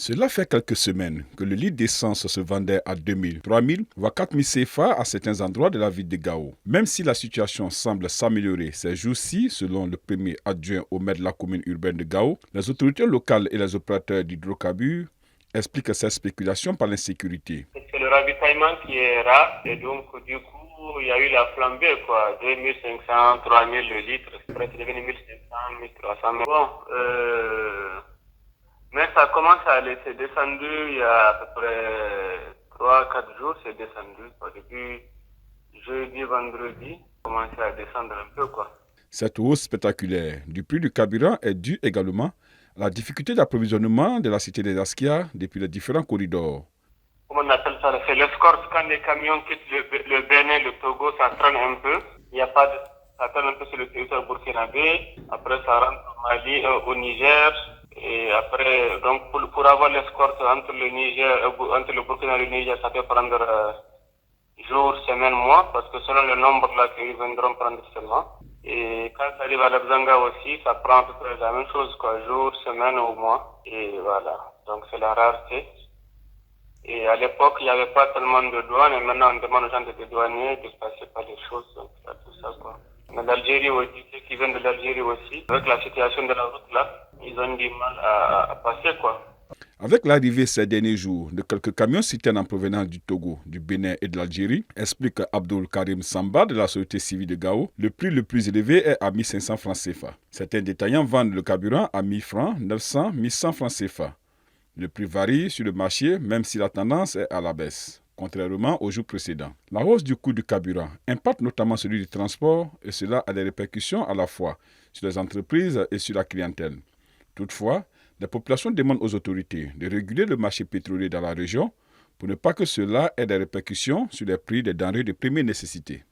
Cela fait quelques semaines que le litre d'essence se vendait à 2000, 3000, voire 4000 CFA à certains endroits de la ville de Gao. Même si la situation semble s'améliorer ces jours-ci, selon le premier adjoint au maire de la commune urbaine de Gao, les autorités locales et les opérateurs d'hydrocarbures expliquent cette spéculation par l'insécurité. C'est le ravitaillement qui est rare et donc du coup il y a eu la flambée quoi, 2500, 3000 le litre, presque devenu 1500, 1300. Mais ça commence à aller, c'est descendu il y a à peu près 3-4 jours, c'est descendu. Depuis jeudi, vendredi, commencé à descendre un peu quoi. Cette hausse spectaculaire du prix du carburant est due également à la difficulté d'approvisionnement de la cité des Askia depuis les différents corridors. Comment on appelle ça? C'est l'escorte. Quand les camions quittent le Bénin, le Togo, ça traîne un peu. Il n'y a pas de, ça traîne un peu sur le territoire burkinabé. Après, ça rentre au Mali, au Niger. Et après, donc, pour avoir l'escorte entre le Niger, entre le Burkina et le Niger, ça peut prendre jours, semaines, mois, parce que selon le nombre là qu'ils viendront prendre seulement. Et quand ça arrive à l'Abzanga aussi, ça prend à peu près la même chose, quoi, jours, semaines ou mois. Et voilà. Donc, c'est la rareté. Et à l'époque, il n'y avait pas tellement de douane, et maintenant on demande aux gens de dédouaner, de passer par les choses, donc tout ça quoi. Mais l'Algérie aussi, ceux qui viennent de l'Algérie aussi, avec la situation de la route là, ils ont du mal à passer quoi. Avec l'arrivée ces derniers jours de quelques camions citernes en provenance du Togo, du Bénin et de l'Algérie, explique Abdul Karim Samba de la société civile de Gao, le prix le plus élevé est à 1500 francs CFA. Certains détaillants vendent le carburant à 1000 francs, 900, 1100 francs CFA. Le prix varie sur le marché, même si la tendance est à la baisse, contrairement aux jours précédents. La hausse du coût du carburant impacte notamment celui du transport et cela a des répercussions à la fois sur les entreprises et sur la clientèle. Toutefois, les populations demandent aux autorités de réguler le marché pétrolier dans la région pour ne pas que cela ait des répercussions sur les prix des denrées de première nécessité.